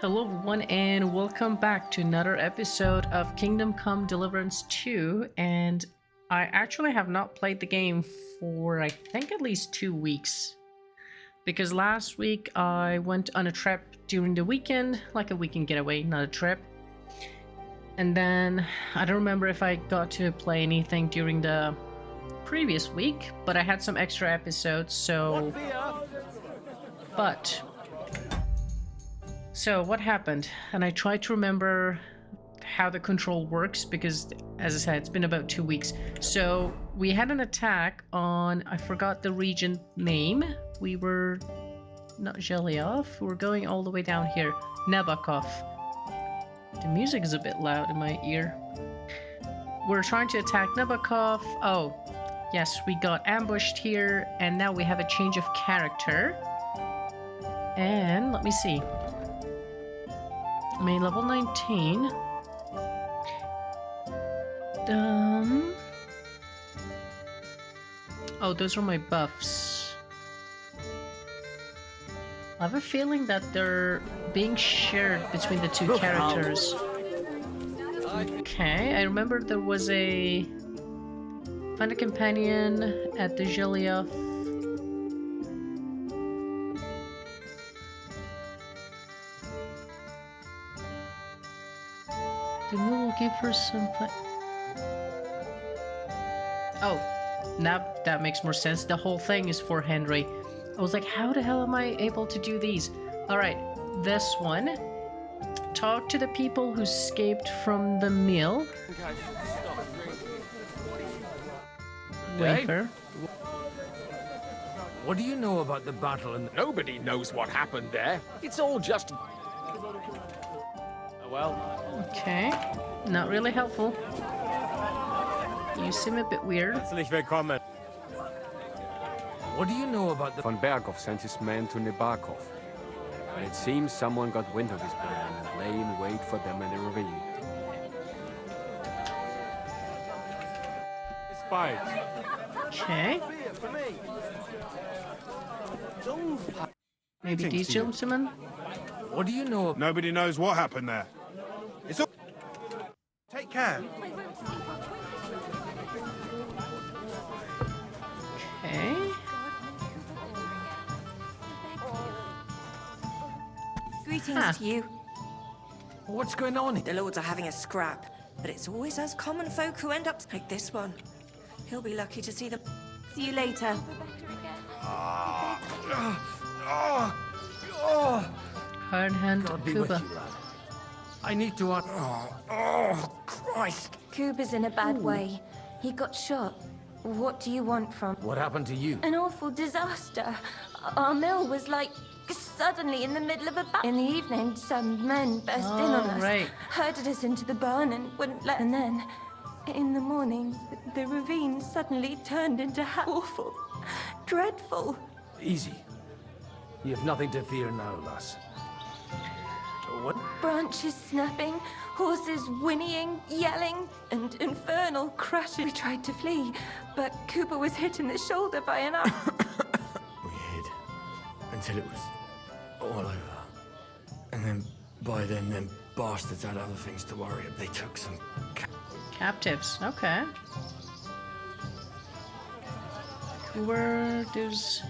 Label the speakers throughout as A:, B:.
A: Hello everyone and welcome back to another episode of Kingdom Come Deliverance II, and I actually have not played the game for I think at least 2 weeks, because last week I went on a trip during the weekend, like a weekend getaway, not a trip, and then I don't remember if I got to play anything during the previous week, but I had some extra episodes, so what happened? And I tried to remember how the control works because, as I said, it's been about 2 weeks. So we had an attack on, I forgot the region name. We were not Zhelyov. We were going all the way down here. Nabokov. The music is a bit loud in my ear. We're trying to attack Nabokov. Oh, yes, we got ambushed here, and now we have a change of character. And let me see. I mean, level 19. Oh, those are my buffs. I have a feeling that they're being shared between the two characters. Okay, I remember there was a... Find a companion at the Zhelyov. The mule will give her some fun. Oh, now that makes more sense. The whole thing is for Henry. I was like, how the hell am I able to do these? Alright, this one. Talk to the people who escaped from the mill. Wafer.
B: What do you know about the battle? And
C: nobody knows what happened there. It's all just... well...
A: Okay, not really helpful. You seem a bit weird.
C: Herzlich willkommen.
B: What do you know about the...
D: Von Berghoff sent his men to Nebakov. But it seems someone got wind of his plan and lay in wait for them in the ravine.
C: Despite.
A: Okay. Maybe these gentlemen?
B: What do you know?
E: Nobody knows what happened there. It's all... Take care.
A: Okay.
F: Greetings to you.
B: What's going on?
F: The lords are having a scrap, but it's always us common folk who end up like this one. He'll be lucky to see them. See you later.
A: Iron Hand
B: God be with
A: Kuba.
B: you, lad. I need to... Oh, Christ!
G: Kuba's in a bad way. He got shot. What do you want from...
B: What happened to you?
G: An awful disaster. Our mill was like suddenly in the middle of a battle. In the evening, some men burst in on us,
A: right.
G: herded us into the barn and wouldn't let... And then, in the morning, the ravine suddenly turned into awful, dreadful.
B: Easy. You have nothing to fear now, lass. What?
G: Branches snapping, horses whinnying, yelling, and infernal crashes. We tried to flee, but Cooper was hit in the shoulder by an arrow.
H: We hid until it was all over. And then, by then, them bastards had other things to worry about. They took some
A: Captives. Okay. Where there's...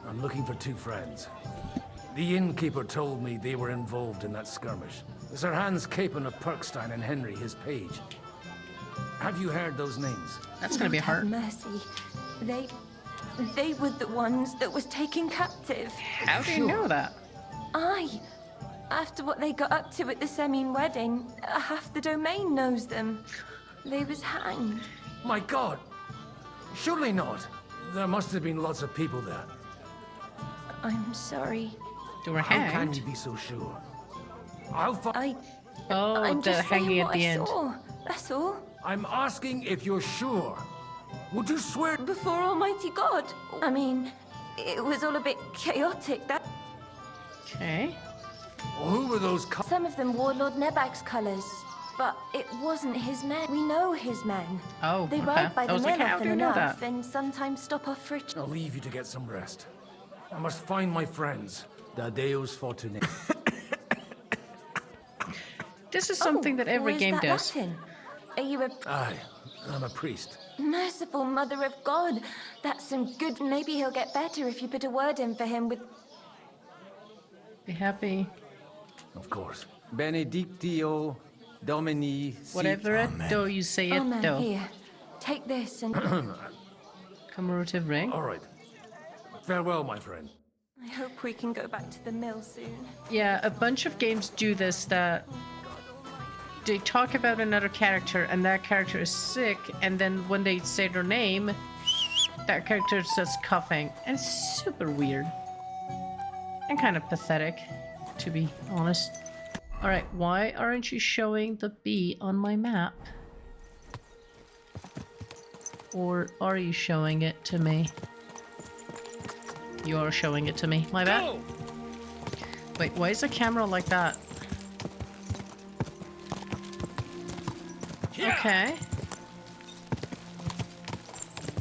B: I'm looking for two friends. The innkeeper told me they were involved in that skirmish. Sir Hans Capon of Perkstein and Henry, his page. Have you heard those names?
A: That's gonna be
G: Have
A: hard.
G: mercy. They were the ones that was taken captive.
A: How do you know that?
G: Aye. After what they got up to at the Semine wedding, half the domain knows them. They was hanged.
B: My God! Surely not. There must have been lots of people there.
G: I'm sorry.
A: They were
B: How can
A: hanged.
B: you be so sure? How far?
A: Oh,
G: I'm
A: the
G: just saying
A: hanging
G: what
A: at the
G: I
A: end.
G: saw. That's all.
B: I'm asking if you're sure. Would you swear?
G: Before Almighty God. I mean, it was all a bit chaotic. That
A: Okay.
B: Who were those?
G: some of them wore Lord Nebag's colours, but it wasn't his men. We know his men.
A: Oh,
G: They
A: okay.
G: ride by
A: I
G: the
A: was like,
G: mill
A: how
G: often
A: do you know
G: enough,
A: that?
G: and sometimes stop off for a
B: I'll leave you to get some rest. I must find my friends. Da Deus Fortunae.
A: This is something that every
G: where's
A: game
G: that
A: does.
G: Latin? Are you a
B: Aye, I'm a priest.
G: merciful mother of God? That's some good. Maybe he'll get better if you put a word in for him with.
A: Be happy.
B: Of course. Benedictio Domini
A: Whatever it though you say it
G: Amen.
A: though.
G: Here, take this and.
A: Commemorative ring.
B: All right. Farewell, my friend.
G: I hope we can go back to the mill soon.
A: Yeah, a bunch of games do this, that they talk about another character and that character is sick, and then when they say their name, that character starts coughing. And it's super weird. And kind of pathetic, to be honest. Alright, why aren't you showing the B on my map? Or are you showing it to me? You are showing it to me. My bad. Wait, why is the camera like that? Okay.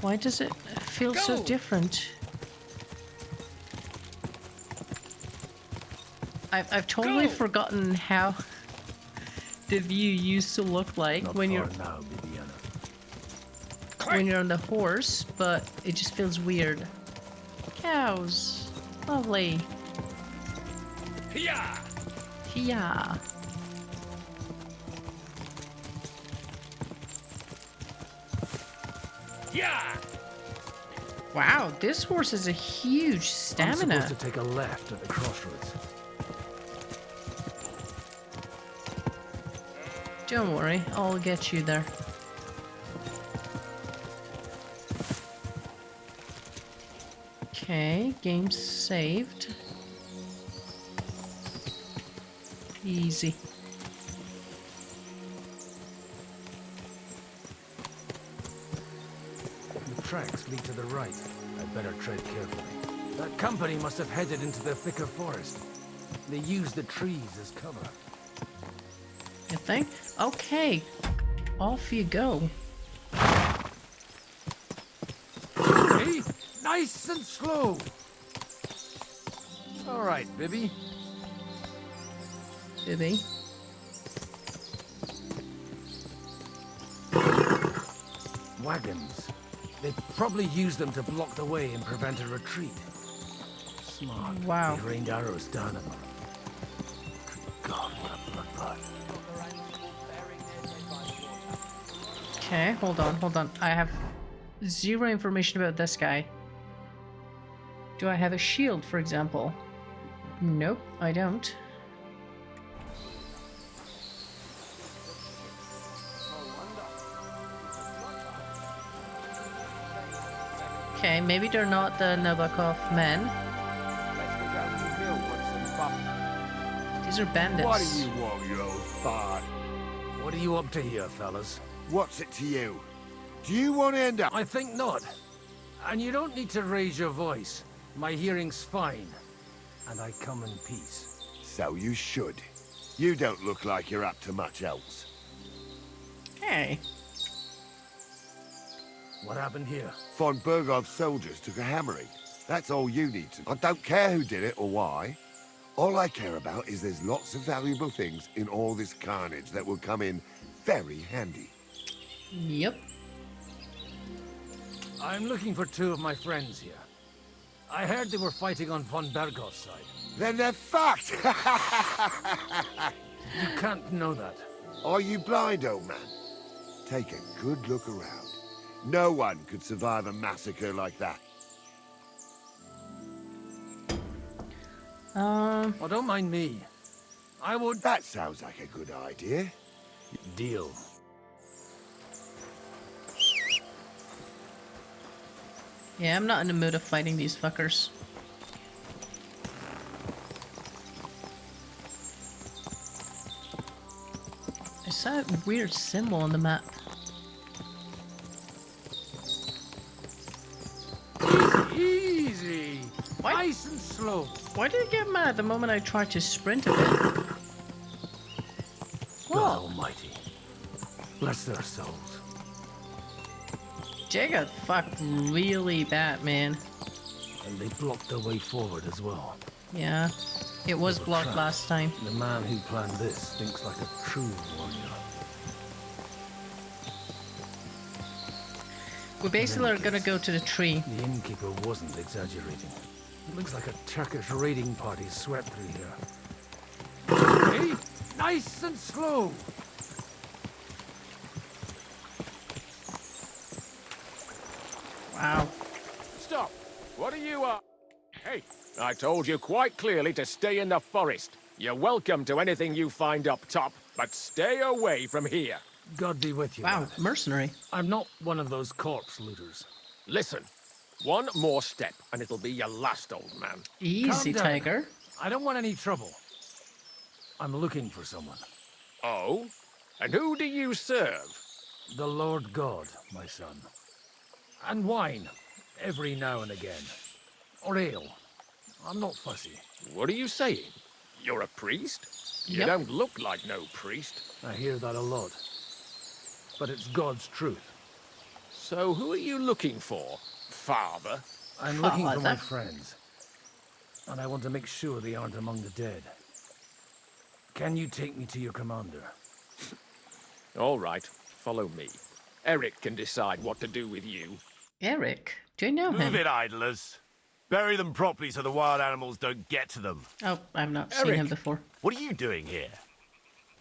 A: Why does it feel so different? I've totally forgotten how the view used to look like
B: Not
A: when
B: far
A: you're
B: now, Bibiana.
A: when you're on the horse, but it just feels weird. Cows. Lovely.
C: Yeah.
A: Yeah.
C: Yeah.
A: Wow, this horse has a huge
B: I'm
A: stamina.
B: supposed to take a left at the crossroads.
A: Don't worry, I'll get you there. Okay, game saved. Easy.
B: The tracks lead to the right. I'd better tread carefully. That company must have headed into the thicker forest. They used the trees as cover.
A: You think? Okay, off you go.
B: Hey, nice and slow. All right, Bibby.
A: Bibby.
B: Wagons. They probably used them to block the way and prevent a retreat. Smart.
A: Wow.
B: They rained arrows down at them. God, what a bloodbath.
A: Okay, hold on. I have zero information about this guy. Do I have a shield, for example? Nope, I don't. Okay, maybe they're not the Nabokov men.
C: Let's go down to the mill, want some buff.
A: These are bandits.
I: What do you want, you old fart?
B: What are you up to here, fellas?
I: What's it to you? Do you want to end up?
B: I think not. And you don't need to raise your voice. My hearing's fine. And I come in peace.
I: So you should. You don't look like you're up to much else.
A: Hey.
B: What happened here?
I: Von Bergov's soldiers took a hammering. That's all you need to know. I don't care who did it or why. All I care about is there's lots of valuable things in all this carnage that will come in very handy.
A: Yep.
B: I'm looking for two of my friends here. I heard they were fighting on von Bergov's side.
I: Then they're fucked!
B: You can't know that.
I: Are you blind, old man? Take a good look around. No one could survive a massacre like that.
B: Oh, don't mind me. I would...
I: That sounds like a good idea.
B: Deal.
A: Yeah, I'm not in the mood of fighting these fuckers. I saw a weird symbol on the map.
B: Easy.
A: What?
B: Nice and slow.
A: Why did you get mad the moment I tried to sprint a bit?
B: God almighty. Bless their souls.
A: Jay got fucked really bad, man.
B: And they blocked their way forward as well.
A: Yeah, it was blocked last time.
B: The man who planned this thinks like a true warrior.
A: We basically are gonna go to the tree.
B: The innkeeper wasn't exaggerating. It looks like a Turkish raiding party swept through here. Hey, nice and slow.
A: Wow.
J: Stop! What are you Hey, I told you quite clearly to stay in the forest. You're welcome to anything you find up top, but stay away from here.
B: God be with you.
A: Wow,
B: lad.
A: mercenary.
B: I'm not one of those corpse looters.
J: Listen, one more step and it'll be your last, old man.
A: Easy,
B: Calm down.
A: tiger.
B: I don't want any trouble. I'm looking for someone.
J: Oh? And who do you serve?
B: The Lord God, my son. And wine, every now and again. Or ale. I'm not fussy.
J: What are you saying? You're a priest? You
A: Yep.
J: don't look like no priest.
B: I hear that a lot. But it's God's truth.
J: So who are you looking for, father?
B: I'm looking for my
A: Father.
B: friends. And I want to make sure they aren't among the dead. Can you take me to your commander?
J: All right, follow me. Eric can decide what to do with you.
A: Eric, do you know him?
E: Move it, idlers. Bury them properly so the wild animals don't get to them.
A: Oh, I've not seen him before.
E: What are you doing here?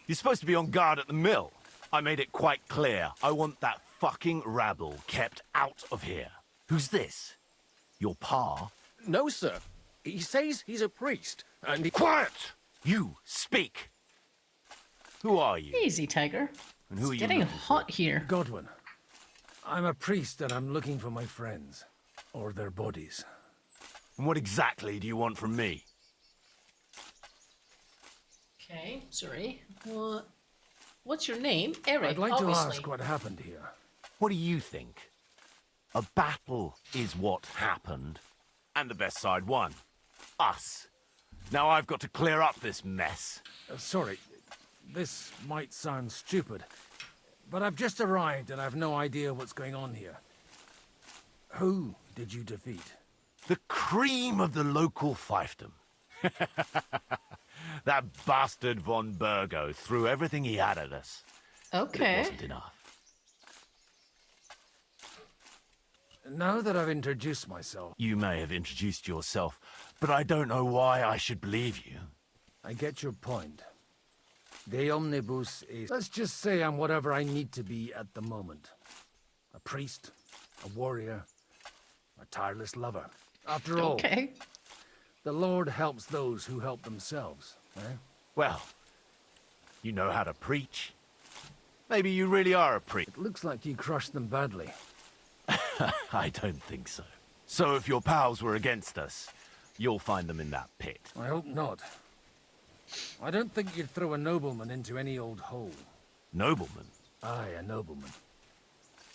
E: You're supposed to be on guard at the mill. I made it quite clear. I want that fucking rabble kept out of here. Who's this? Your pa?
J: No, sir. He says he's a priest, and he...
E: Quiet! You, speak! Who are you?
A: Easy, tiger.
E: And who are
A: It's
E: you
A: getting
E: looking
A: hot here.
B: Godwin. I'm a priest and I'm looking for my friends. Or their bodies.
E: for? And what exactly do you want from me?
A: Okay, sorry. What's your name? Eric,
B: I'd like
A: obviously.
B: to ask what happened here.
E: What do you think? A battle is what happened, and the best side won. Us. Now I've got to clear up this mess.
B: Sorry, this might sound stupid, but I've just arrived and I've no idea what's going on here. Who did you defeat?
E: The cream of the local fiefdom. That bastard von Burgo threw everything he had at us. But it
A: Okay.
E: wasn't enough.
B: Now that I've introduced myself,
E: You may have introduced yourself, but I don't know why I should believe you.
B: I get your point. De omnibus is... Let's just say I'm whatever I need to be at the moment. A priest, a warrior, a tireless lover. After all,
A: Okay.
B: the Lord helps those who help themselves, eh?
E: Well, you know how to preach. Maybe you really are a priest.
B: It looks like you crushed them badly.
E: I don't think so. So if your pals were against us, you'll find them in that pit.
B: I hope not. I don't think you'd throw a nobleman into any old hole.
E: Noblemen?
B: Aye, a nobleman.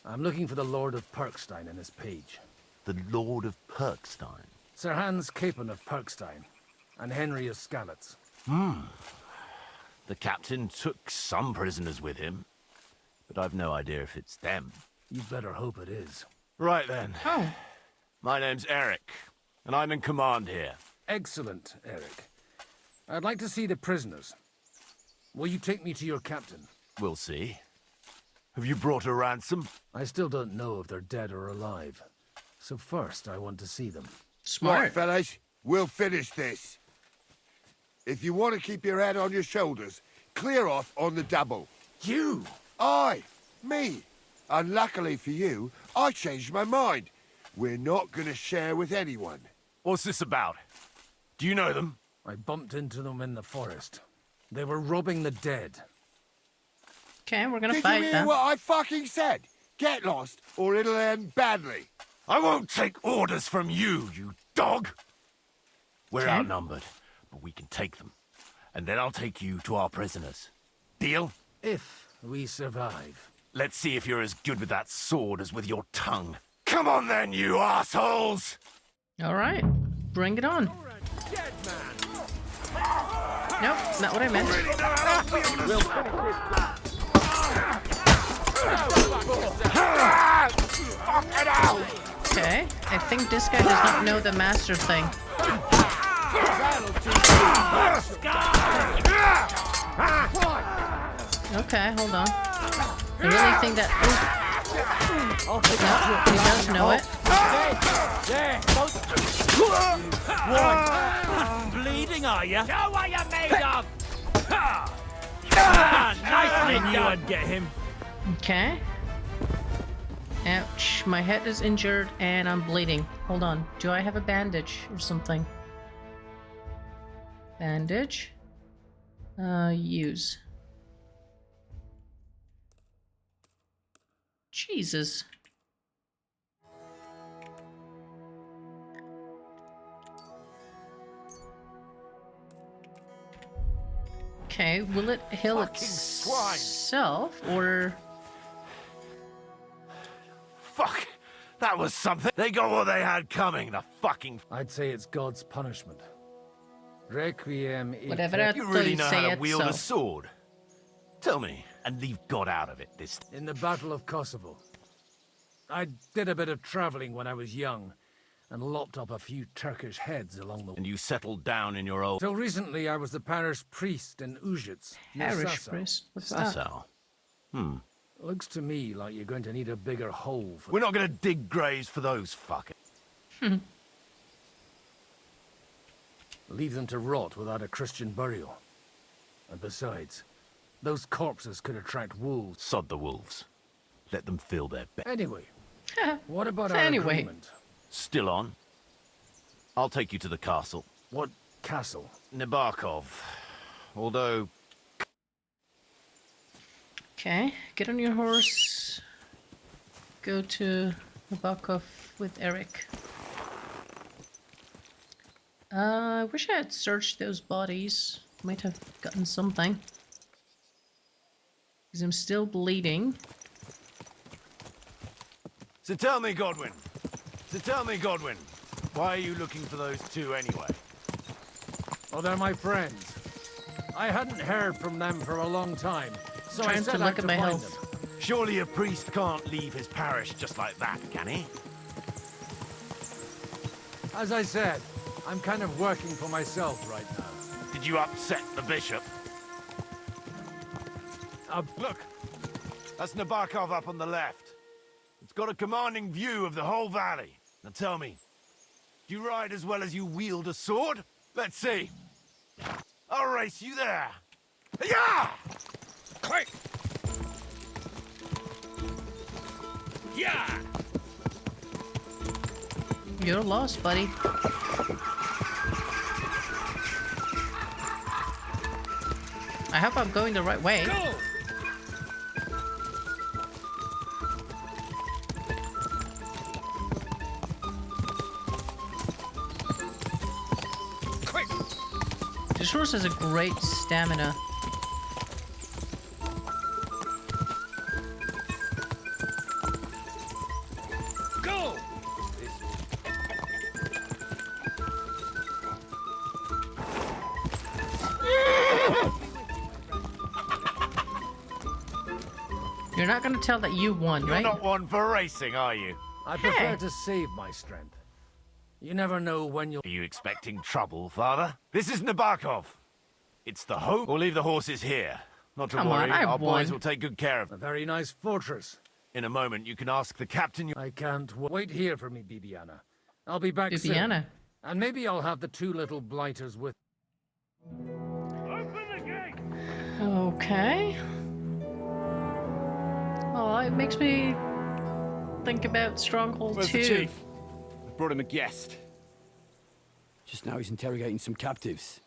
B: I'm looking for the Lord of Perkstein and his page.
E: The Lord of Perkstein?
B: Sir Hans Capon of Perkstein, and Henry of Skalitz.
E: The captain took some prisoners with him, but I've no idea if it's them.
B: You'd better hope it is.
E: Right then.
A: Oh,
E: My name's Eric, and I'm in command here.
B: Excellent, Eric. I'd like to see the prisoners. Will you take me to your captain?
E: We'll see. Have you brought a ransom?
B: I still don't know if they're dead or alive. So first, I want to see them.
A: smart.
I: Right, fellas, we'll finish this. If you want to keep your head on your shoulders, clear off on the double.
B: You!
I: Aye, me. Unluckily for you, I changed my mind. We're not going to share with anyone.
E: What's this about? Do you know them?
B: I bumped into them in the forest. They were robbing the dead.
A: Okay, we're gonna
I: Did you
A: fight
I: hear
A: them.
I: what I fucking said? Get lost, or it'll end badly.
E: I won't take orders from you, you dog! We're
A: Okay.
E: outnumbered, but we can take them. And then I'll take you to our prisoners. Deal?
B: If we survive.
E: Let's see if you're as good with that sword as with your tongue. Come on then, you assholes!
A: All right, bring it on. Nope, not what I meant. Okay, I think this guy does not know the master thing. Okay, hold on. I really think that... No, he does know it.
E: Bleeding, are you?
J: Show what you're made of!
E: I knew I'd get him.
A: Okay. Ouch. My head is injured and I'm bleeding. Hold on. Do I have a bandage or something? Bandage. Use. Jesus. Okay, will it heal itself or...
E: Fuck! That was something. They got what they had coming, the fucking...
B: I'd say it's God's punishment. Requiem...
A: Whatever I
E: You really know how to
A: it,
E: wield
A: so.
E: a sword? Tell me, and leave God out of it this time.
B: In the Battle of Kosovo. I did a bit of traveling when I was young, and lopped up a few Turkish heads along the way.
E: And you settled down in your old...
B: Till recently, I was the parish priest in Uzhitz. near
A: Parish
B: Sasau.
A: priest? What's that?
E: So,
B: Looks to me like you're going to need a bigger hole for...
E: we're not gonna dig graves for those fuckers.
B: Leave them to rot without a Christian burial. And besides, those corpses could attract wolves.
E: Sod the wolves. Let them fill their bed.
B: Anyway, what about our
A: Anyway.
B: agreement?
E: Still on? I'll take you to the castle.
B: What castle?
E: Nabokov. Although...
A: Okay, get on your horse. Go to Nabokov with Eric. I wish I had searched those bodies. Might have gotten something. Because I'm still bleeding.
E: So tell me, Godwin. Why are you looking for those two anyway?
B: Oh, they're my friends. I hadn't heard from them for a long time, so I
A: Trying
B: set
A: to
B: out
A: look
B: to
A: at my
B: find
A: health.
B: them.
E: Surely a priest can't leave his parish just like that, can he?
B: As I said, I'm kind of working for myself right now.
E: Did you upset the bishop? Look! That's Nabokov up on the left. It's got a commanding view of the whole valley. Now tell me, do you ride as well as you wield a sword? Let's see. I'll race you there. Yeah!
J: Quick! Yeah!
A: You're lost, buddy. I hope I'm going the right way.
J: Go! Quick!
A: This horse has a great stamina.
J: Go!
A: You're not gonna tell that you won,
E: You're
A: right?
E: not one for racing, are you?
B: I prefer to save my strength. You never know when you'll...
E: Are you expecting trouble, father? This is Nabokov. It's the home. We'll leave the horses here. Not to
A: Come on,
E: worry,
A: I
E: our boys
A: won.
E: will take good care of
B: A
E: them.
B: very nice fortress.
E: In a moment, you can ask the captain.
B: I can't wait here for me, Bibiana. I'll be back soon.
A: Bibiana.
B: And maybe I'll have the two little blighters with...
A: Okay. Oh, it makes me think about Stronghold 2.
D: I brought him a guest. Just now he's interrogating some captives.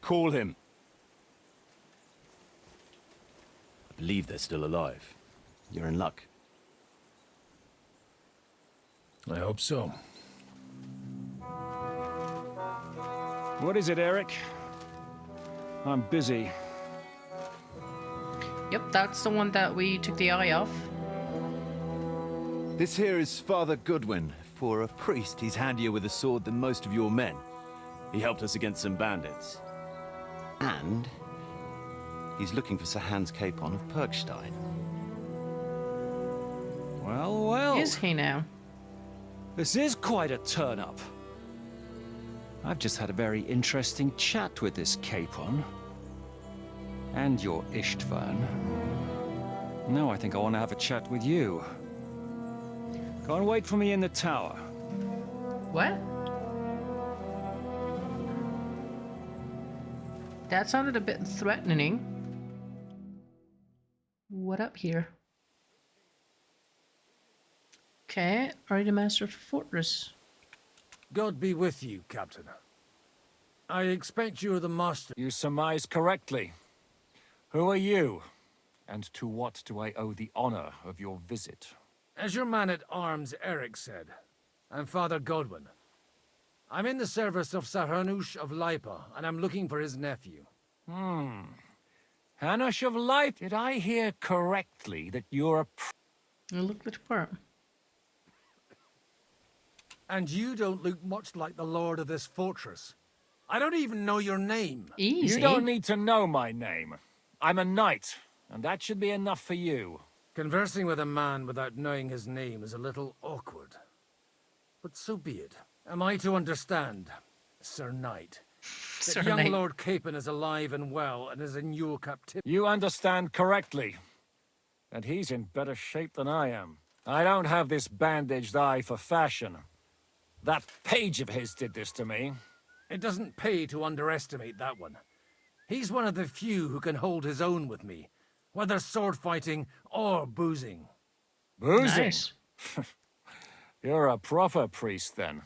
D: Call him. I believe they're still alive. You're in luck.
B: I hope so.
K: What is it, Eric? I'm busy.
A: Yep, that's the one that we took the eye off.
L: This here is Father Goodwin. For a priest, he's handier with a sword than most of your men.
D: He helped us against some bandits.
L: And he's looking for Sir Hans Capon of Perkstein.
K: Well, well.
A: Is he now?
K: This is quite a turn-up. I've just had a very interesting chat with this Capon. And your Istvan. Now I think I want to have a chat with you. Go and wait for me in the tower.
A: What? That sounded a bit threatening. What up here? Okay, are you the master of the fortress?
B: God be with you, Captain. I expect you're the master.
K: You surmise correctly. Who are you? And to what do I owe the honor of your visit?
B: As your man-at-arms Eric said, I'm Father Godwin. I'm in the service of Sir Hanush of Lipa, and I'm looking for his nephew.
K: Hanush of Lipa? Did I hear correctly that you're a
A: You look the part.
B: And you don't look much like the lord of this fortress. I don't even know your name.
A: Easy.
K: You don't need to know my name. I'm a knight, and that should be enough for you.
B: Conversing with a man without knowing his name is a little awkward. But so be it. Am I to understand, Sir Knight, that young Lord Capon is alive and well and is in your captivity?
K: You understand correctly. And he's in better shape than I am. I don't have this bandaged eye for fashion. That page of his did this to me.
B: It doesn't pay to underestimate that one. He's one of the few who can hold his own with me, whether sword fighting or boozing.
K: Boozing?
A: Nice.
K: You're a proper priest, then.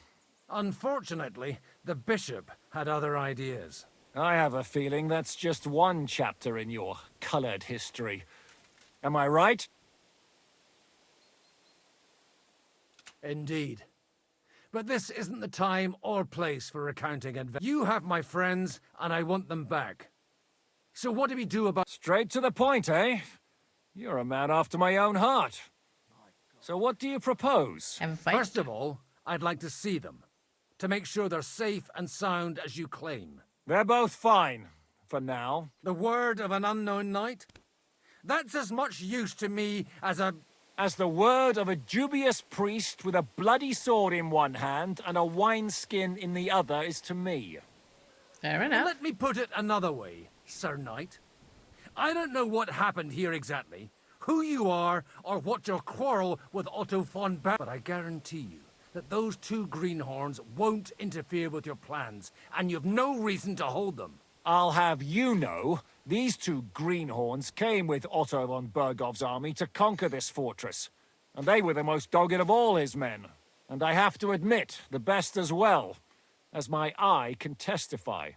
B: Unfortunately, the bishop had other ideas.
K: I have a feeling that's just one chapter in your colored history. Am I right?
B: Indeed. But this isn't the time or place for recounting adventures. You have my friends, and I want them back. So what do we do about...
K: Straight to the point, eh? You're a man after my own heart. So what do you propose?
A: Have a fight?
B: First of all, I'd like to see them, to make sure they're safe and sound as you claim.
K: They're both fine, for now.
B: The word of an unknown knight? That's as much use to me as a...
K: As the word of a dubious priest with a bloody sword in one hand and a wineskin in the other is to me.
A: Fair enough.
B: Let me put it another way, Sir Knight. I don't know what happened here exactly, who you are, or what your quarrel with Otto von Bar... But I guarantee you that those two greenhorns won't interfere with your plans, and you've no reason to hold them.
K: I'll have you know, these two greenhorns came with Otto von Bergov's army to conquer this fortress. And they were the most dogged of all his men. And I have to admit, the best as well, as my eye can testify.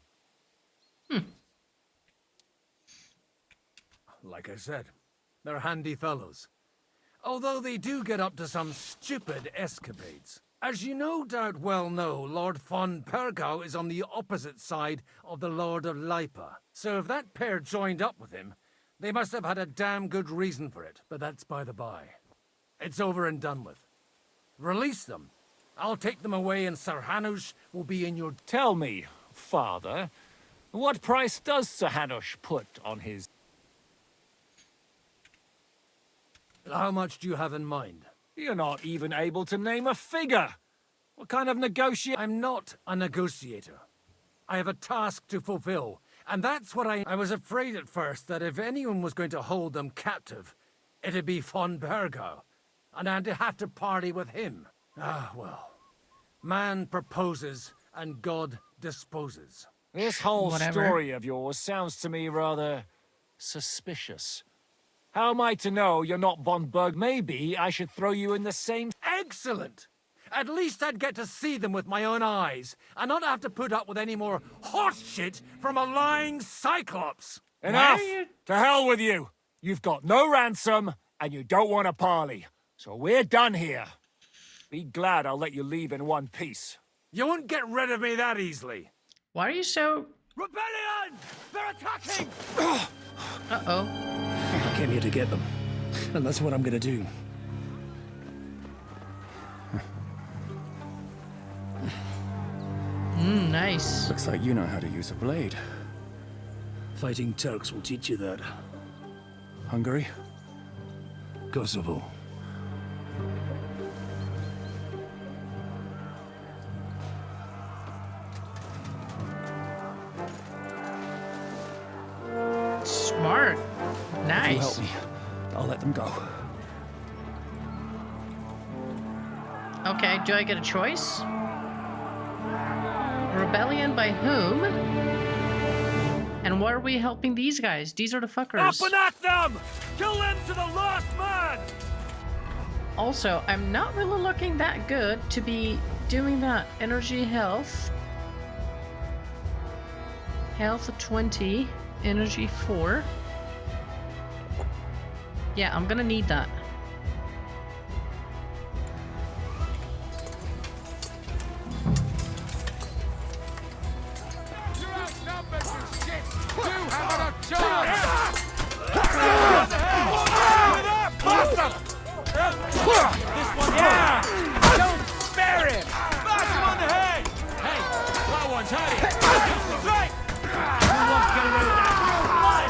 B: Like I said, they're handy fellows. Although they do get up to some stupid escapades. As you no doubt well know, Lord von Bergau is on the opposite side of the Lord of Lipa. So if that pair joined up with him, they must have had a damn good reason for it. But that's by the by. It's over and done with. Release them. I'll take them away and Sir Hanush will be in your...
K: Tell me, Father, what price does Sir Hanush put on his...
B: How much do you have in mind?
K: You're not even able to name a figure. What kind of negotiate?
B: I'm not a negotiator. I have a task to fulfill, and that's what I was afraid at first that if anyone was going to hold them captive, it'd be von Bergau, and I'd have to party with him. Ah, well. Man proposes, and God disposes.
K: This whole
A: Whatever.
K: story of yours sounds to me rather suspicious. How am I to know you're not von Berg? Maybe I should throw you in the same...
B: Excellent! At least I'd get to see them with my own eyes, and not have to put up with any more horse shit from a lying cyclops!
K: Enough! To hell with you! You've got no ransom, and you don't want a parley. So we're done here. Be glad I'll let you leave in one piece.
B: You won't get rid of me that easily.
A: Why are you so...
E: Rebellion! They're attacking!
A: Uh-oh.
M: I came here to get them, and that's what I'm gonna do.
A: Nice.
M: Looks like you know how to use a blade. Fighting Turks will teach you that. Hungary? Kosovo.
A: fucker.
M: If you
A: Nice.
M: help me, I'll let them go.
A: Okay, do I get a choice? Rebellion by whom? And why are we helping these guys? These are the fuckers.
K: Up and at them! Kill them to the last man!
A: Also, I'm not really looking that good to be doing that. Energy health. Health 20. Energy 4. Yeah, I'm gonna need that.
J: You're outnumbered, you shit! You haven't a chance!
K: This one, yeah! Don't spare him! Bash him on the head! Hey, that one's had it! Right! You won't get away with that!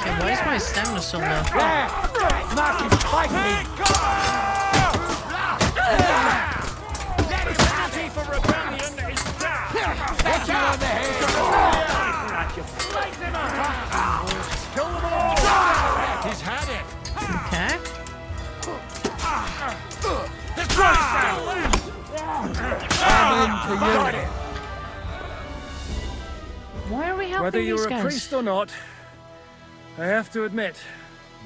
A: Okay, why is my stamina so low?
K: Yeah! Smash him! Fight me! Let him anti for rebellion is down! Get you on the head! Slice him up! Kill them all! He's had it!
A: Okay. Why are we helping
K: Whether
A: these
K: you're
A: guys?
K: a priest or not, I have to admit,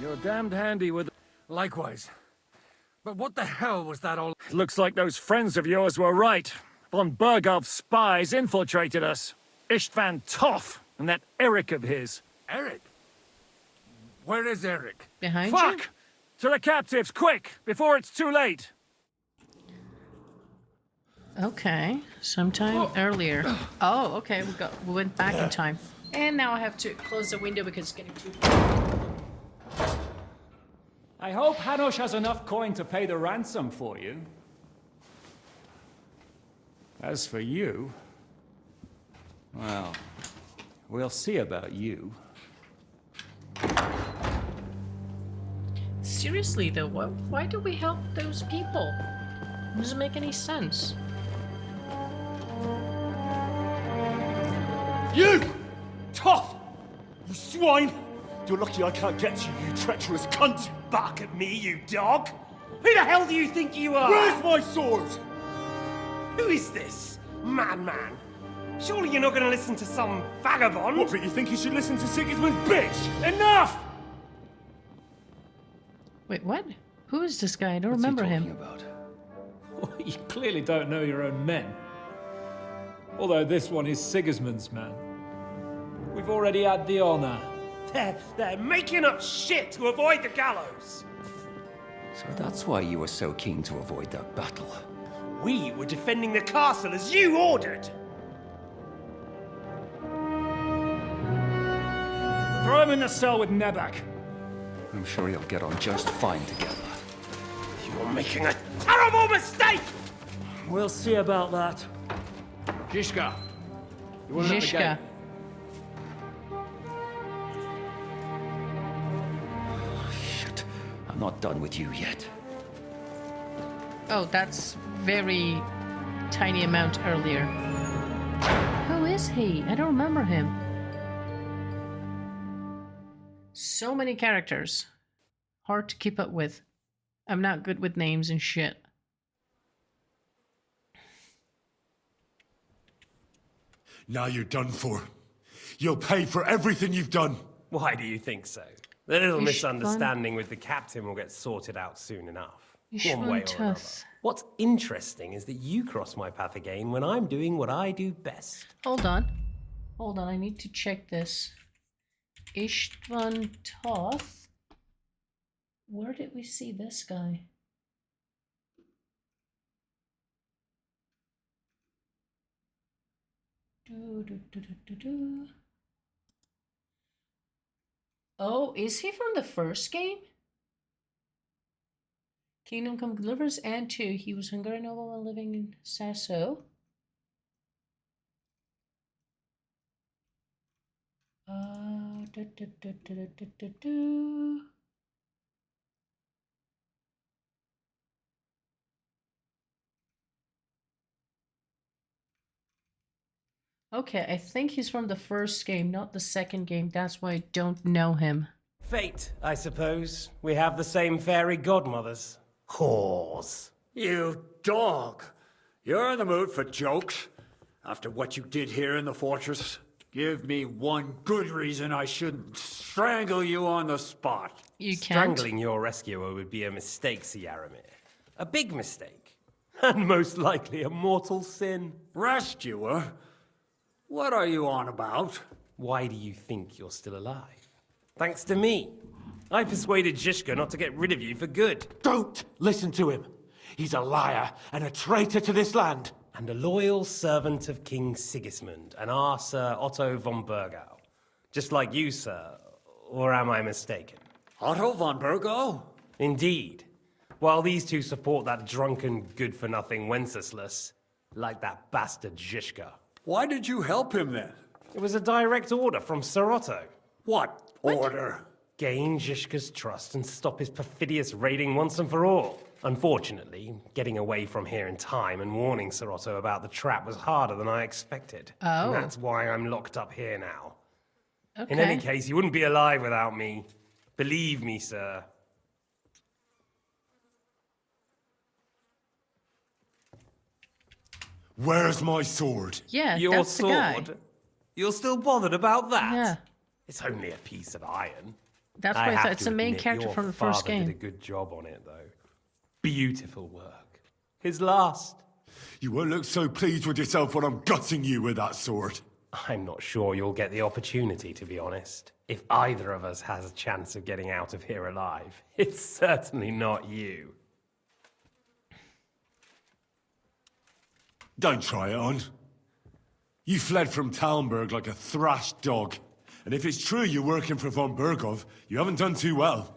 K: you're damned handy with...
B: Likewise. But what the hell was that all?
K: Looks like those friends of yours were right. Von Bergov's spies infiltrated us. Istvan Toth and that Eric of his.
B: Eric? Where is Eric?
A: Behind
K: Fuck!
A: you?
K: To the captives, quick, before it's too late.
A: Okay, sometime earlier. Oh, okay, we went back in time. And now I have to close the window because it's getting too...
N: I hope Hanush has enough coin to pay the ransom for you. As for you... well, we'll see about you.
A: Seriously though, why do we help those people? It doesn't make any sense.
O: You! Tough! You swine! You're lucky I can't get to you, you treacherous cunt! Bark at me, you dog! Who the hell do you think you are? Where's my sword? Who is this? Man. Surely you're not gonna listen to some vagabond? What, but you think you should listen to Sigismund's bitch? Enough!
A: Wait, what? Who is this guy? I don't remember him.
N: You clearly don't know your own men. Although this one is Sigismund's man. We've already had the honor.
O: They're making up shit to avoid the gallows!
P: So that's why you were so keen to avoid that battle.
O: We were defending the castle as you ordered!
K: Throw him in the cell with Nebak.
P: I'm sure you'll get on just fine together.
O: You're making a terrible mistake!
K: We'll see about that.
J: Zhishka. You want to let the gate?
P: Shit. I'm not done with you yet.
A: Oh, that's very tiny amount earlier. Who is he? I don't remember him. So many characters. Hard to keep up with. I'm not good with names and shit.
Q: Now you're done for. You'll pay for everything you've done.
O: Why do you think so? The little
A: Ishvan-
O: misunderstanding with the captain will get sorted out soon enough. One way or
A: Ishvan
O: another.
A: Toth.
O: What's interesting is that you cross my path again when I'm doing what I do best.
A: Hold on. Hold on, I need to check this. Istvan Toth. Where did we see this guy? Oh, is he from the first game? Kingdom Come Deliverance and 2. He was Hungarian noble while living in Sasso. Okay, I think he's from the first game, not the second game. That's why I don't know him.
R: Fate, I suppose. We have the same fairy godmothers. Whores.
S: You dog! You're in the mood for jokes? After what you did here in the fortress? Give me one good reason I shouldn't strangle you on the spot.
A: You can't.
R: Strangling your rescuer would be a mistake, Yaramir. A big mistake. And most likely a mortal sin.
S: Rescuer? What are you on about?
R: Why do you think you're still alive? Thanks to me. I persuaded Zhishka not to get rid of you for good.
O: Don't listen to him. He's a liar and a traitor to this land.
R: And a loyal servant of King Sigismund and our Sir Otto von Burgau. Just like you, sir. Or am I mistaken?
S: Otto von Burgau?
R: Indeed. While these two support that drunken, good-for-nothing Wenceslas, like that bastard Zhishka.
S: Why did you help him then?
R: It was a direct order from Sir Otto.
S: What order?
R: Gain Zhishka's trust and stop his perfidious raiding once and for all. Unfortunately, getting away from here in time and warning Sir Otto about the trap was harder than I expected.
A: Oh.
R: And that's why I'm locked up here now.
A: Okay.
R: In any case, you wouldn't be alive without me. Believe me, sir.
Q: Where's my sword?
A: Yeah,
R: Your
A: that's the guy.
R: sword? You're still bothered about that?
A: Yeah.
R: It's only a piece of iron.
A: That's what I
R: have
A: thought. It's
R: to
A: the main
R: admit,
A: character
R: your
A: from the first
R: father
A: game.
R: did a good job on it, though. Beautiful work. His last.
Q: You won't look so pleased with yourself when I'm gutting you with that sword.
R: I'm not sure you'll get the opportunity, to be honest. If either of us has a chance of getting out of here alive, it's certainly not you.
Q: Don't try it on. You fled from Talmberg like a thrashed dog. And if it's true you're working for von Burgov, you haven't done too well.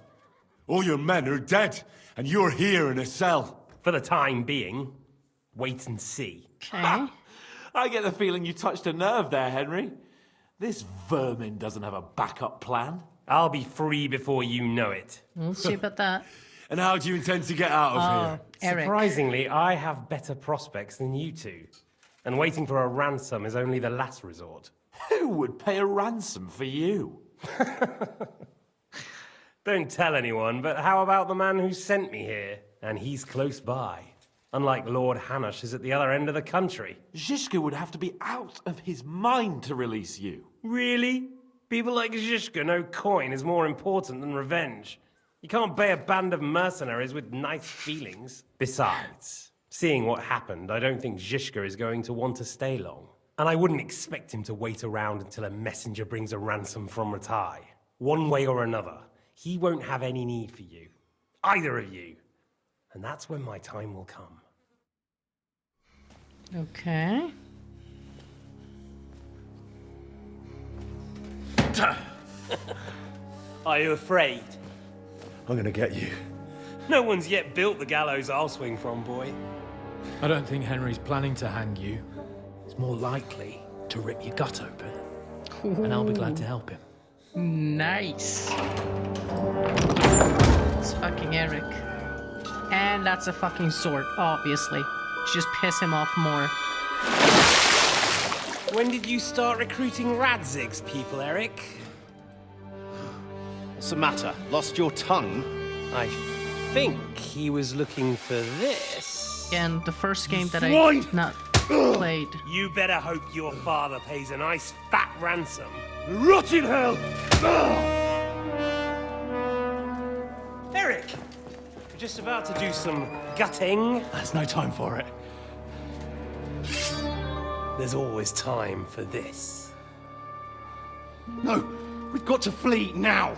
Q: All your men are dead, and you're here in a cell.
R: For the time being, wait and see.
A: Okay.
O: I get the feeling you touched a nerve there, Henry. This vermin doesn't have a backup plan.
R: I'll be free before you know it.
A: We'll see about that.
Q: And how do you intend to get out of here?
A: Eric.
R: Surprisingly, I have better prospects than you two. And waiting for a ransom is only the last resort.
O: Who would pay a ransom for you?
R: Don't tell anyone, but how about the man who sent me here? And he's close by. Unlike Lord Hanush is at the other end of the country.
O: Zhishka would have to be out of his mind to release you.
R: Really? People like Zhishka know coin is more important than revenge. You can't pay a band of mercenaries with nice feelings. Besides, seeing what happened, I don't think Zhishka is going to want to stay long. And I wouldn't expect him to wait around until a messenger brings a ransom from Ratai. One way or another, he won't have any need for you. Either of you. And that's when my time will come.
A: Okay.
R: Are you afraid?
M: I'm gonna get you.
R: No one's yet built the gallows I'll swing from, boy.
N: I don't think Henry's planning to hang you. He's more likely to rip your gut open. And I'll be glad to help him.
A: Nice. It's fucking Eric. And that's a fucking sword, obviously. Just piss him off more.
R: When did you start recruiting Radzig's people, Eric?
L: What's the matter? Lost your tongue?
R: I think he was looking for this.
A: Again, the first game that I not played.
R: You better hope your father pays a nice fat ransom.
O: Rot in hell!
R: Eric! We're just about to do some gutting.
N: There's no time for it.
R: There's always time for this.
O: No, we've got to flee now.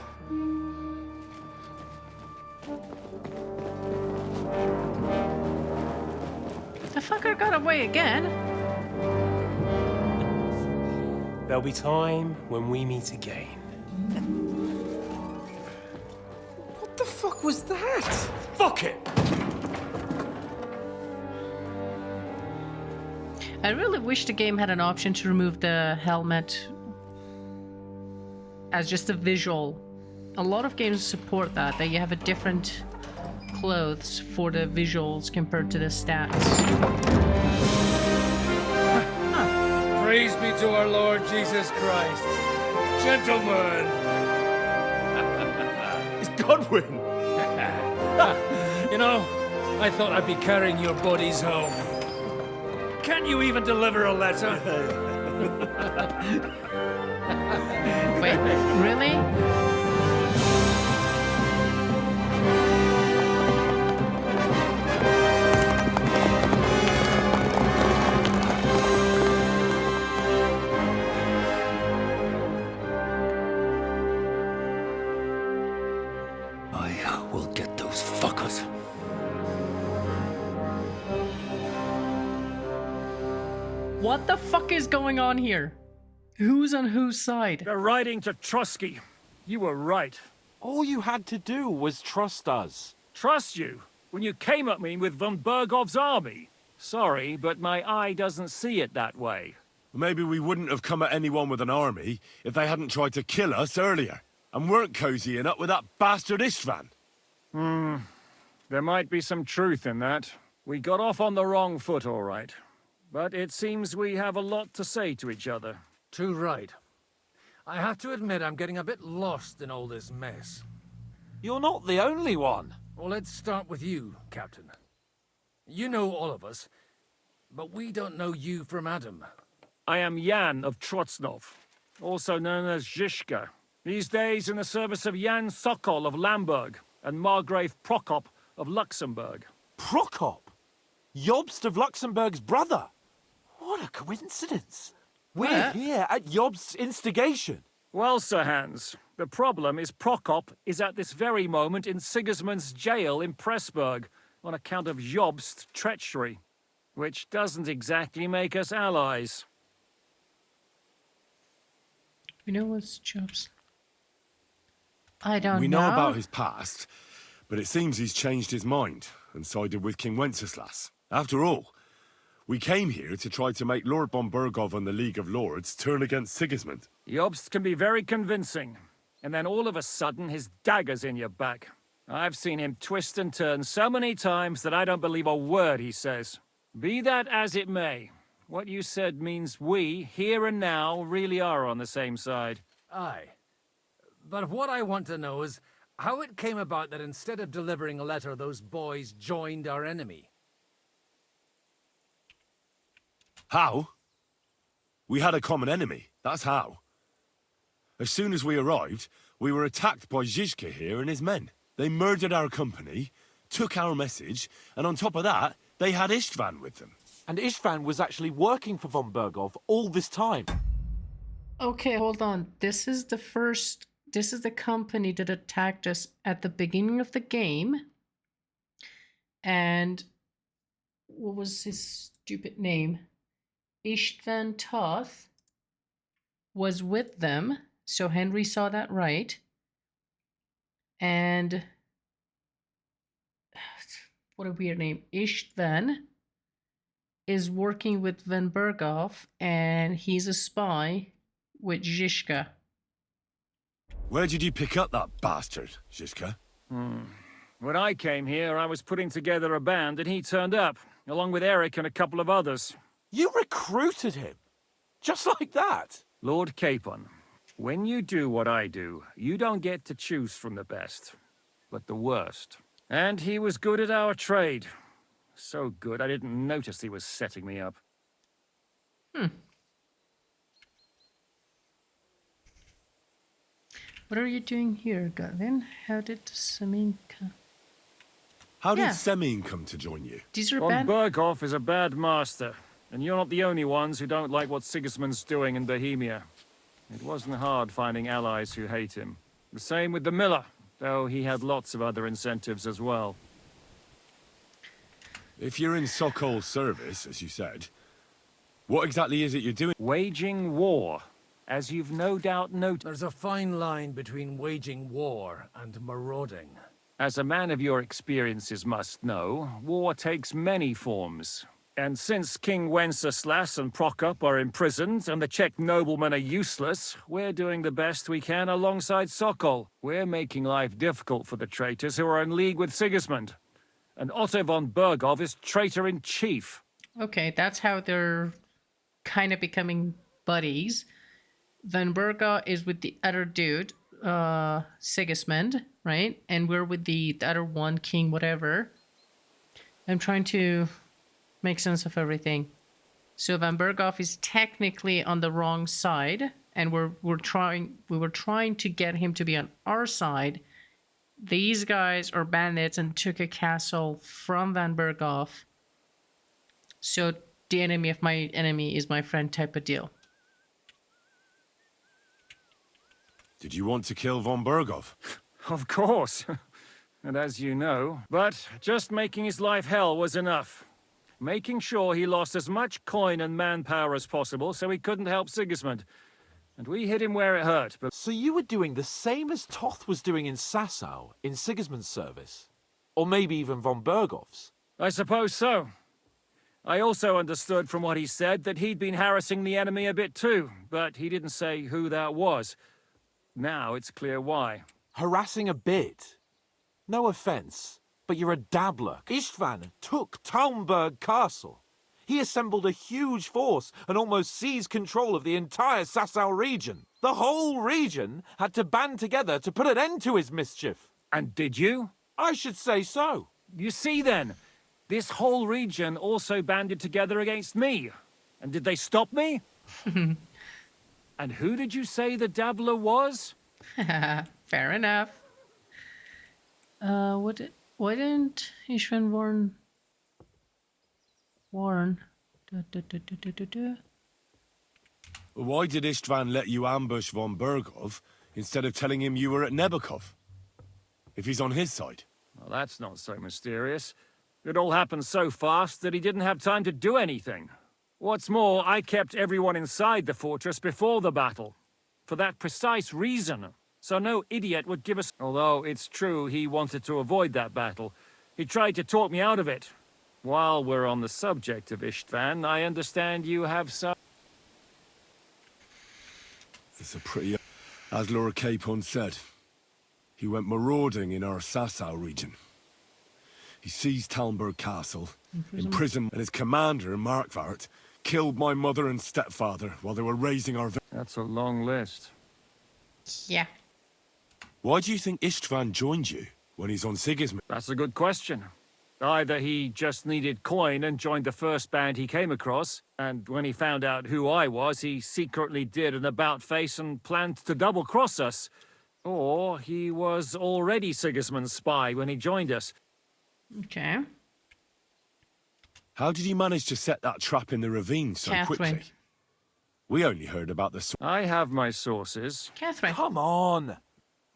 A: The fucker got away again.
R: There'll be time when we meet again.
O: What the fuck was that? Fuck it!
A: I really wish the game had an option to remove the helmet as just a visual. A lot of games support that you have a different clothes for the visuals compared to the stats.
B: Praise be to our Lord Jesus Christ. Gentlemen!
O: Godwin!
N: You know, I thought I'd be carrying your bodies home. Can you even deliver a letter?
A: Wait, really?
M: I will get those fuckers.
A: What the fuck is going on here? Who's on whose side?
K: They're riding to Trusky. You were right.
O: All you had to do was trust us.
K: Trust you? When you came at me with von Bergov's army? Sorry, but my eye doesn't see it that way.
Q: Maybe we wouldn't have come at anyone with an army if they hadn't tried to kill us earlier, and weren't cozying up with that bastard Istvan.
K: There might be some truth in that. We got off on the wrong foot, all right. But it seems we have a lot to say to each other.
B: Too right. I have to admit I'm getting a bit lost in all this mess.
O: You're not the only one.
B: Well, let's start with you, Captain. You know all of us, but we don't know you from Adam.
K: I am Jan of Trotsnov, also known as Zhishka. These days in the service of Jan Sokol of Lamberg and Margrave Prokop of Luxembourg.
O: Prokop? Jobst of Luxembourg's brother? What a coincidence. We're here at Jobst's instigation.
K: Well, Sir Hans, the problem is Prokop is at this very moment in Sigismund's jail in Pressburg on account of Jobst's treachery, which doesn't exactly make us allies.
A: You know what's Jobs? I don't know.
Q: We know about his past, but it seems he's changed his mind and sided with King Wenceslas. After all, we came here to try to make Lord von Bergov and the League of Lords turn against Sigismund.
K: Jobst can be very convincing, and then all of a sudden his dagger's in your back. I've seen him twist and turn so many times that I don't believe a word he says. Be that as it may, what you said means we, here and now, really are on the same side.
B: Aye. But what I want to know is how it came about that instead of delivering a letter, those boys joined our enemy.
Q: How? We had a common enemy, that's how. As soon as we arrived, we were attacked by Zhizka here and his men. They murdered our company, took our message, and on top of that, they had Istvan with them.
O: And Istvan was actually working for von Bergov all this time.
A: Okay, hold on. This is the company that attacked us at the beginning of the game. And what was his stupid name? Istvan Toth was with them. So Henry saw that right. And what a weird name. Istvan is working with von Bergov, and he's a spy with Zhizka.
Q: Where did you pick up that bastard, Zhizka?
K: When I came here, I was putting together a band, and he turned up, along with Eric and a couple of others.
O: You recruited him? Just like that?
K: Lord Capon, when you do what I do, you don't get to choose from the best, but the worst. And he was good at our trade. So good, I didn't notice he was setting me up.
A: What are you doing here, Gavin? How did Semin come?
Q: How did Semin come to join you?
A: These are
K: Von
A: bad.
K: Bergov is a bad master, and you're not the only ones who don't like what Sigismund's doing in Bohemia. It wasn't hard finding allies who hate him. The same with the miller, though he had lots of other incentives as well.
Q: If you're in Sokol's service, as you said, what exactly is it you're doing?
K: Waging war, as you've no doubt noticed.
B: There's a fine line between waging war and marauding.
K: As a man of your experiences must know, war takes many forms. And since King Wenceslas and Prokop are imprisoned and the Czech noblemen are useless, we're doing the best we can alongside Sokol. We're making life difficult for the traitors who are in league with Sigismund. And Otto von Bergov is traitor-in-chief.
A: Okay, that's how they're kind of becoming buddies. Von Bergov is with the other dude. Sigismund, right? And we're with the other one, King whatever. I'm trying to make sense of everything. So Van Berghoff is technically on the wrong side, and we were trying to get him to be on our side. These guys are bandits and took a castle from Van Berghoff. So the enemy of my enemy is my friend type of deal.
Q: Did you want to kill von Berghoff?
K: Of course. And as you know, but just making his life hell was enough. Making sure he lost as much coin and manpower as possible so he couldn't help Sigismund. And we hit him where it hurt, but...
T: So you were doing the same as Toth was doing in Sasau, in Sigismund's service? Or maybe even von Berghoff's?
K: I suppose so. I also understood from what he said that he'd been harassing the enemy a bit too, but he didn't say who that was. Now it's clear why.
T: Harassing a bit? No offense, but you're a dabbler. Istvan took Talmberg Castle. He assembled a huge force and almost seized control of the entire Sasau region. The whole region had to band together to put an end to his mischief.
K: And did you?
T: I should say so.
K: You see then, this whole region also banded together against me. And did they stop me? And who did you say the dabbler was?
A: Fair enough. Why didn't Ishvan warn?
Q: Why did Istvan let you ambush von Berghoff instead of telling him you were at Nebakov? If he's on his side.
K: Well, that's not so mysterious. It all happened so fast that he didn't have time to do anything. What's more, I kept everyone inside the fortress before the battle. For that precise reason. So no idiot would give us... Although it's true he wanted to avoid that battle. He tried to talk me out of it. While we're on the subject of Istvan, I understand you have some...
Q: It's a pretty... As Lord Capon said, he went marauding in our Sasau region. He seized Talmberg Castle, imprisoned, and his commander, Markvart, killed my mother and stepfather while they were raising our...
K: That's a long list.
A: Yeah.
Q: Why do you think Istvan joined you when he's on Sigismund?
K: That's a good question. Either he just needed coin and joined the first band he came across, and when he found out who I was, he secretly did an about-face and planned to double-cross us. Or he was already Sigismund's spy when he joined us.
A: Okay.
Q: How did you manage to set that trap in the ravine so quickly? We only heard about the...
K: I have my sources.
A: Catherine.
T: Come on.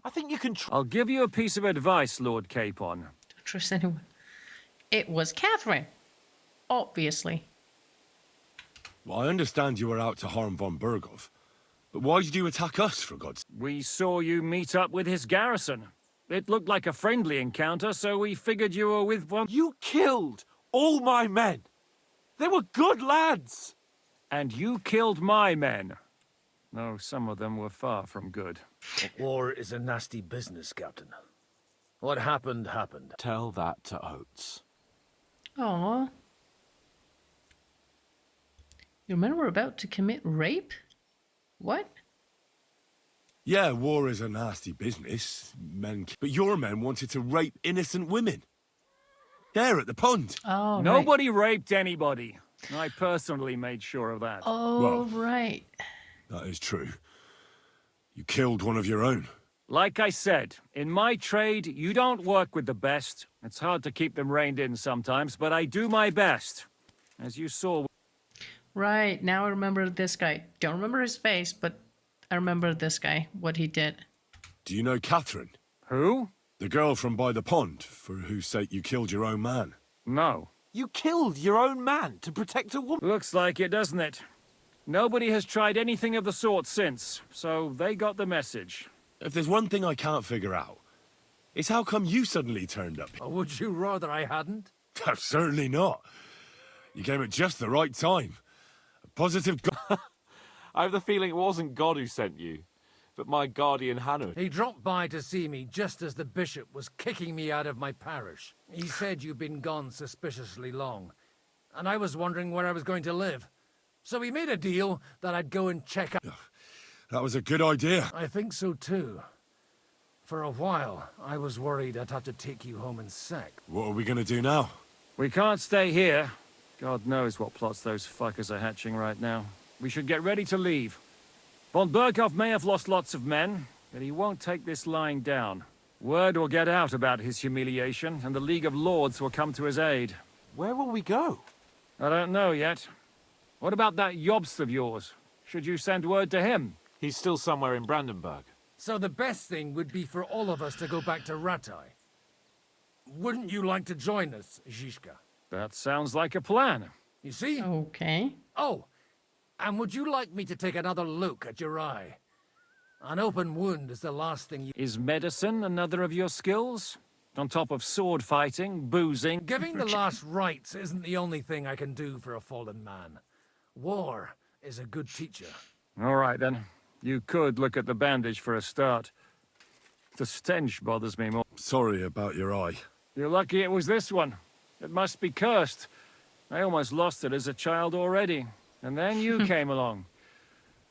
T: I think you can...
K: I'll give you a piece of advice, Lord Capon.
A: Don't trust anyone. It was Catherine. Obviously.
Q: Well, I understand you were out to harm von Berghoff. But why did you attack us, for God's sake?
K: We saw you meet up with his garrison. It looked like a friendly encounter, so we figured you were with one...
T: You killed all my men. They were good lads.
K: And you killed my men. Though some of them were far from good.
B: War is a nasty business, Captain. What happened, happened.
T: Tell that to Oates.
A: Aww. Your men were about to commit rape? What?
Q: Yeah, war is a nasty business. But your men wanted to rape innocent women. There at the pond.
A: Oh,
K: Nobody raped anybody. I personally made sure of that.
A: Oh, well, right.
Q: That is true. You killed one of your own.
K: Like I said, in my trade, you don't work with the best. It's hard to keep them reined in sometimes, but I do my best. As you saw...
A: Right, now I remember this guy. Don't remember his face, but I remember this guy, what he did.
Q: Do you know Catherine?
K: Who?
Q: The girl from by the pond, for whose sake you killed your own man.
K: No.
T: You killed your own man to protect a woman?
K: Looks like it, doesn't it? Nobody has tried anything of the sort since, so they got the message.
Q: If there's one thing I can't figure out, it's how come you suddenly turned up.
B: Or would you rather I hadn't?
Q: Certainly not. You came at just the right time. A positive...
T: I have the feeling it wasn't God who sent you, but my guardian Hanu.
B: He dropped by to see me just as the bishop was kicking me out of my parish. He said you'd been gone suspiciously long, and I was wondering where I was going to live. So we made a deal that I'd go and check out.
Q: That was a good idea.
B: I think so too. For a while, I was worried I'd have to take you home in sec.
Q: What are we gonna do now?
K: We can't stay here. God knows what plots those fuckers are hatching right now. We should get ready to leave. Von Berghoff may have lost lots of men, but he won't take this lying down. Word will get out about his humiliation, and the League of Lords will come to his aid.
T: Where will we go?
K: I don't know yet. What about that Jobst of yours? Should you send word to him?
T: He's still somewhere in Brandenburg.
B: So the best thing would be for all of us to go back to Ratai. Wouldn't you like to join us, Zizka?
K: That sounds like a plan.
B: You see?
A: Okay.
B: Oh, and would you like me to take another look at your eye? An open wound is the last thing you...
K: Is medicine another of your skills? On top of sword fighting, boozing...
B: Giving the last rites isn't the only thing I can do for a fallen man. War is a good teacher.
K: All right, then. You could look at the bandage for a start. The stench bothers me more.
Q: Sorry about your eye.
K: You're lucky it was this one. It must be cursed. I almost lost it as a child already. And then you came along.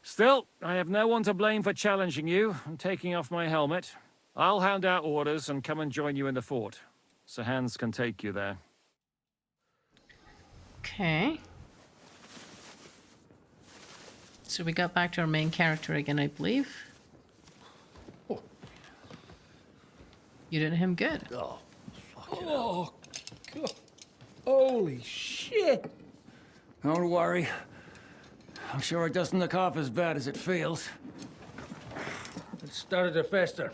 K: Still, I have no one to blame for challenging you and taking off my helmet. I'll hand out orders and come and join you in the fort. Sir Hans can take you there.
A: Okay. So we got back to our main character again, I believe. Oh. You did him good.
O: Oh, oh, God. Holy shit!
P: Don't worry. I'm sure it doesn't look half as bad as it feels.
O: It started to fester.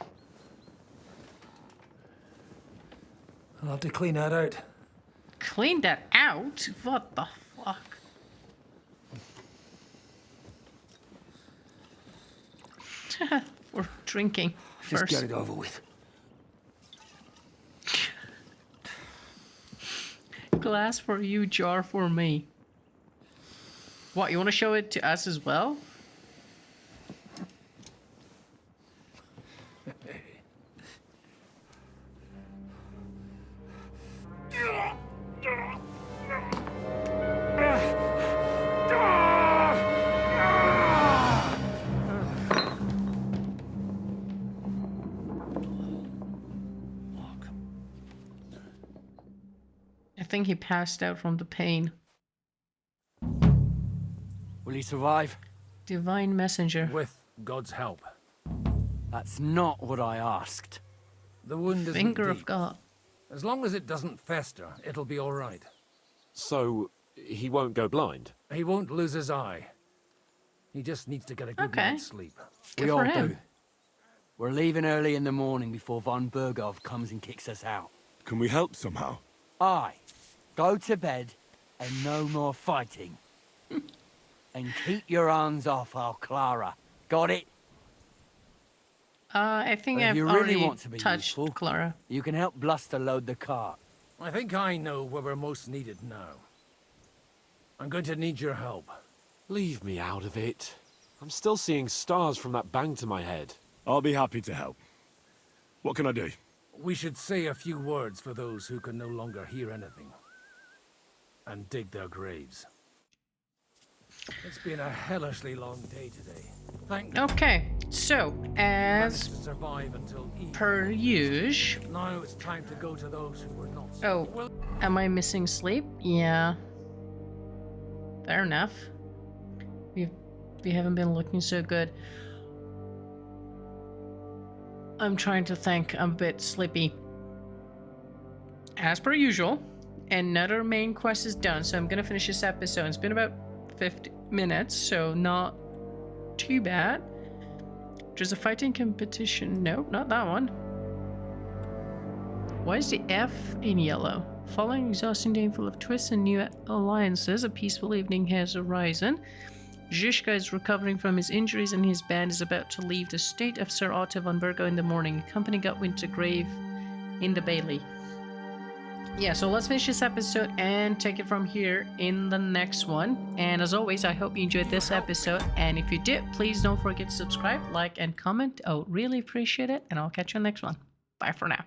O: I'll have to clean that out.
A: Clean that out? What the fuck? For drinking
P: Just
A: first.
P: get it over with.
A: Glass for you, jar for me. What, you want to show it to us as well? I think he passed out from the pain.
P: Will he survive?
A: Divine messenger.
B: With God's help.
P: That's not what I asked.
B: The wound isn't
A: Finger of
B: deep.
A: God.
B: As long as it doesn't fester, it'll be all right.
T: So, he won't go blind?
B: He won't lose his eye. He just needs to get a good night's sleep.
P: We all do. We're leaving early in the morning before von Berghoff comes and kicks us out.
Q: Can we help somehow?
P: Aye. Go to bed and no more fighting. And keep your hands off our Clara. Got it?
A: I think
P: But if
A: I've
P: you really
A: already
P: want to be
A: touched
P: useful,
A: Clara.
P: You can help Bluster load the cart.
B: I think I know where we're most needed now. I'm going to need your help.
T: Leave me out of it. I'm still seeing stars from that bang to my head.
Q: I'll be happy to help. What can I do?
B: We should say a few words for those who can no longer hear anything. And dig their graves. It's been a hellishly long day today. Thank you.
A: Okay, so as
B: To survive until Eve.
A: per usual.
B: Now it's time to go to those who were not.
A: Oh, am I missing sleep? Yeah. Fair enough. We haven't been looking so good. I'm trying to think. I'm a bit sleepy. As per usual, another main quest is done, so I'm gonna finish this episode. It's been about 50 minutes, so not too bad. There's a fighting competition. Nope, not that one. Why is the F in yellow? Following an exhausting day full of twists and new alliances, a peaceful evening has arisen. Zizka is recovering from his injuries and his band is about to leave the state of Sir Otto von Bergo in the morning. The company got wind to grave in the Bailey. Yeah, so let's finish this episode and take it from here in the next one. And as always, I hope you enjoyed this episode. And if you did, please don't forget to subscribe, like, and comment. I would really appreciate it. And I'll catch you on the next one. Bye for now.